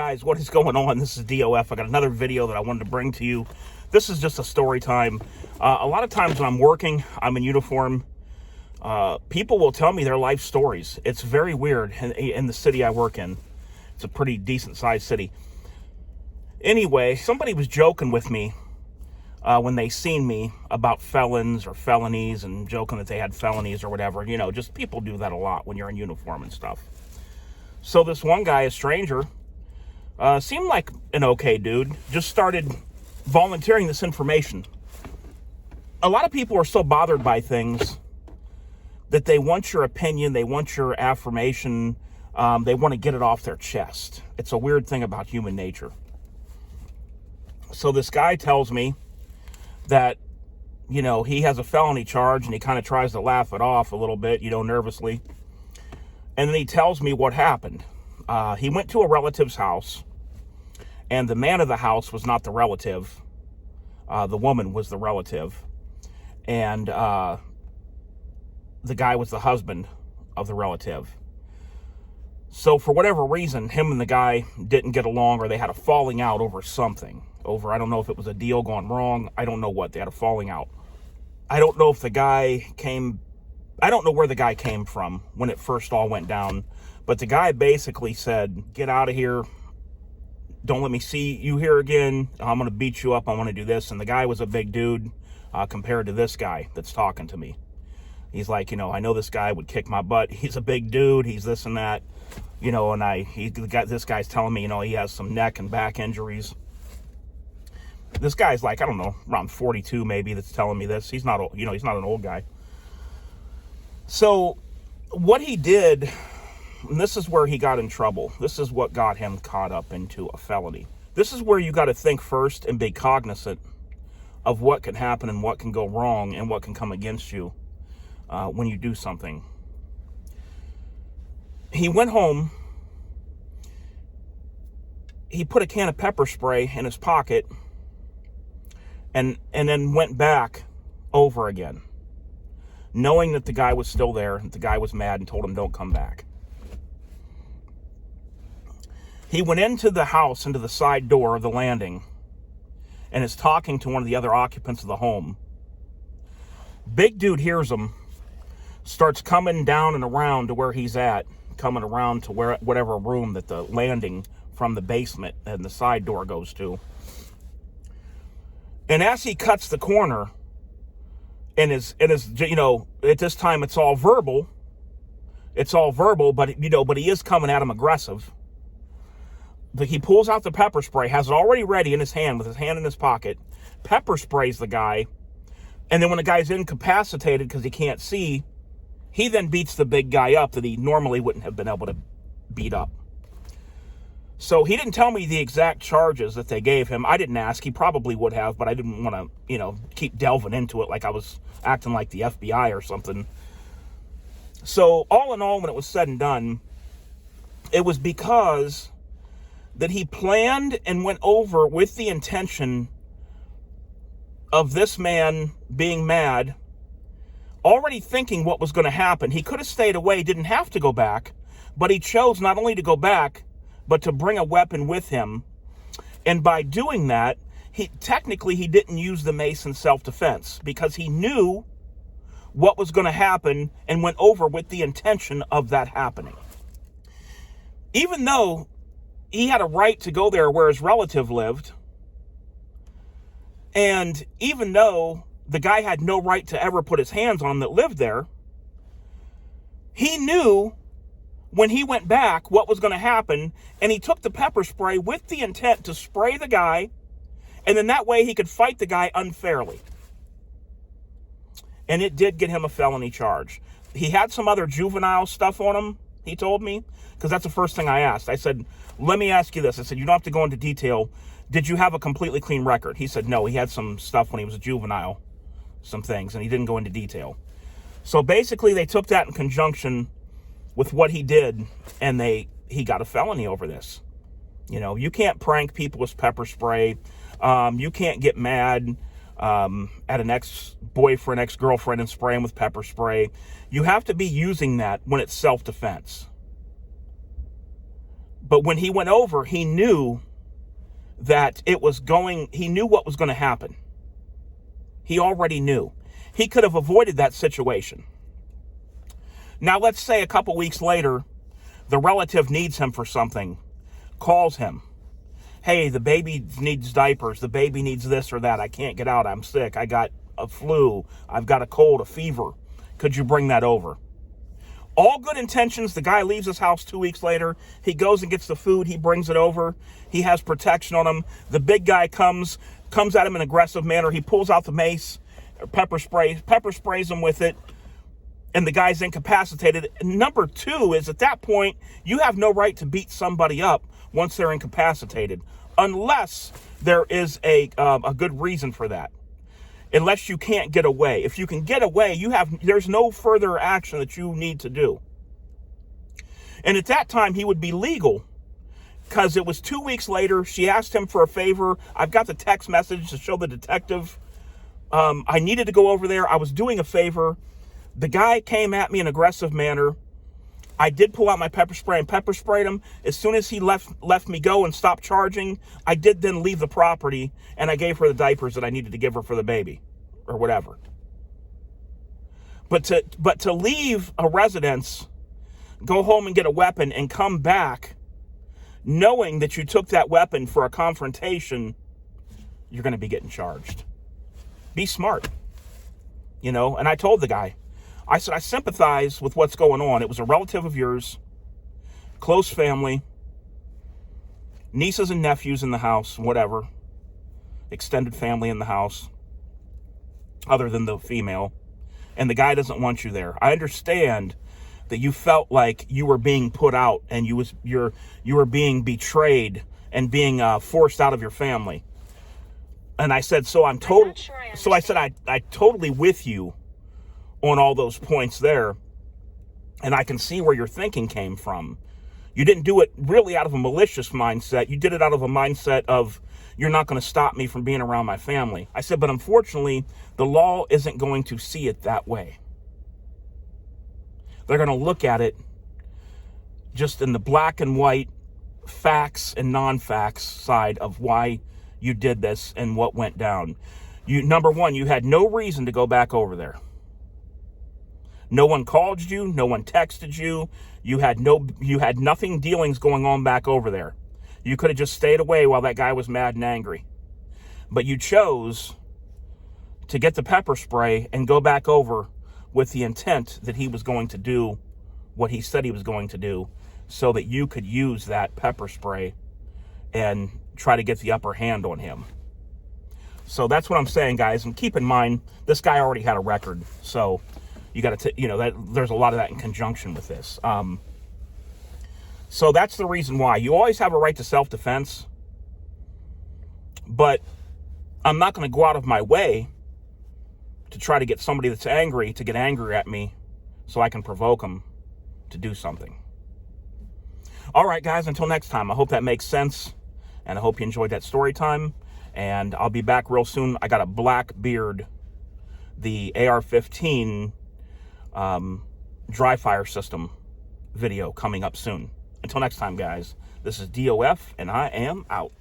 guys, what is going on? This is DOF. I got another video that I wanted to bring to you. This is just a story time. A lot of times when I'm working, I'm in uniform, people will tell me their life stories. It's very weird in the city I work in. It's a pretty decent sized city. Anyway, somebody was joking with me when they seen me about felons or felonies and joking that they had felonies or whatever. You know, just people do that a lot when you're in uniform and stuff. So this one guy, a stranger, seemed like an okay dude, just started volunteering this information. A lot of people are so bothered by things that they want your opinion, they want your affirmation, they want to get it off their chest. It's a weird thing about human nature. So this guy tells me that, you know, he has a felony charge, and he kind of tries to laugh it off a little bit, you know, nervously. And then he tells me what happened. He went to a relative's house, and the man of the house was not the relative. The woman was the relative. And the guy was the husband of the relative. So for whatever reason, him and the guy didn't get along, or they had a falling out over something. I don't know if it was a deal gone wrong. I don't know what. They had a falling out. I don't know if the guy I don't know where the guy came from when it first all went down, but the guy basically said, "Get out of here. Don't let me see you here again. I'm going to beat you up. I want to do this." And the guy was a big dude compared to this guy that's talking to me. He's like, you know, I know this guy would kick my butt. He's a big dude. He's this and that, you know, and this guy's telling me, you know, he has some neck and back injuries. This guy's like, I don't know, around 42 maybe, that's telling me this. He's not, you know, he's not an old guy. So what he did, and this is where he got in trouble. This is what got him caught up into a felony. This is where you got to think first and be cognizant of what can happen and what can go wrong and what can come against you when you do something. He went home. He put a can of pepper spray in his pocket and then went back over again, knowing that the guy was still there, that the guy was mad, and told him, "Don't come back." He went into the house, into the side door of the landing, and is talking to one of the other occupants of the home. Big dude hears him, starts coming down and around to where he's at, coming around to whatever room that the landing from the basement and the side door goes to. And as he cuts the corner, and is, you know, at this time it's all verbal, but, you know, but he is coming at him aggressive. But he pulls out the pepper spray, has it already ready in his hand, with his hand in his pocket, pepper sprays the guy, and then when the guy's incapacitated because he can't see, he then beats the big guy up that he normally wouldn't have been able to beat up. So he didn't tell me the exact charges that they gave him. I didn't ask. He probably would have, but I didn't want to, you know, keep delving into it like I was acting like the FBI or something. So all in all, when it was said and done, it was because that he planned and went over with the intention of this man being mad, already thinking what was going to happen. He could have stayed away, didn't have to go back, but he chose not only to go back, but to bring a weapon with him. And by doing that, he didn't use the mace in self-defense, because he knew what was going to happen and went over with the intention of that happening. Even though he had a right to go there where his relative lived, and even though the guy had no right to ever put his hands on him that lived there, he knew when he went back what was going to happen, and he took the pepper spray with the intent to spray the guy, and then that way he could fight the guy unfairly. And it did get him a felony charge. He had some other juvenile stuff on him, he told me, because that's the first thing I asked. I said, "Let me ask you this." I said, "You don't have to go into detail. Did you have a completely clean record?" He said, "No, he had some stuff when he was a juvenile, some things," and he didn't go into detail. So basically they took that in conjunction with what he did, and he got a felony over this. You know, you can't prank people with pepper spray. You can't get mad at an ex-boyfriend, ex-girlfriend and spray them with pepper spray. You have to be using that when it's self-defense. But when he went over, he knew that he knew what was going to happen. He already knew. He could have avoided that situation. Now, let's say a couple weeks later, the relative needs him for something, calls him. Hey, the baby needs diapers. The baby needs this or that. I can't get out. I'm sick. I got a flu. I've got a cold, a fever. Could you bring that over? All good intentions. The guy leaves his house 2 weeks later. He goes and gets the food. He brings it over. He has protection on him. The big guy comes at him in an aggressive manner. He pulls out the mace, pepper sprays him with it, and the guy's incapacitated. Number two is, at that point, you have no right to beat somebody up once they're incapacitated, unless there is a good reason for that. Unless you can't get away. If you can get away, there's no further action that you need to do. And at that time, he would be legal, because it was 2 weeks later. She asked him for a favor. I've got the text message to show the detective. I needed to go over there. I was doing a favor. The guy came at me in an aggressive manner. I did pull out my pepper spray and pepper sprayed him. As soon as he left me go and stopped charging, I did then leave the property, and I gave her the diapers that I needed to give her for the baby or whatever. But to leave a residence, go home and get a weapon and come back knowing that you took that weapon for a confrontation, you're going to be getting charged. Be smart. And I told the guy, I said, I sympathize with what's going on. It was a relative of yours, close family, nieces and nephews in the house, whatever, extended family in the house, other than the female, and the guy doesn't want you there. I understand that you felt like you were being put out and you were being betrayed and being forced out of your family. And I said, I said, I totally with you on all those points there, and I can see where your thinking came from. You didn't do it really out of a malicious mindset. You did it out of a mindset of, you're not going to stop me from being around my family. I said, but unfortunately, the law isn't going to see it that way. They're going to look at it just in the black and white, facts and non-facts side of why you did this and what went down. Number one, you had no reason to go back over there. No one called you. No one texted you. You had nothing dealings going on back over there. You could have just stayed away while that guy was mad and angry. But you chose to get the pepper spray and go back over with the intent that he was going to do what he said he was going to do, so that you could use that pepper spray and try to get the upper hand on him. So that's what I'm saying, guys. And keep in mind, this guy already had a record. So you got to, there's a lot of that in conjunction with this. So that's the reason why. You always have a right to self-defense, but I'm not going to go out of my way to try to get somebody that's angry to get angry at me so I can provoke them to do something. All right, guys, until next time, I hope that makes sense, and I hope you enjoyed that story time, and I'll be back real soon. I got a Blackbeard, the AR-15 dry fire system video coming up soon. Until next time, guys, this is DOF, and I am out.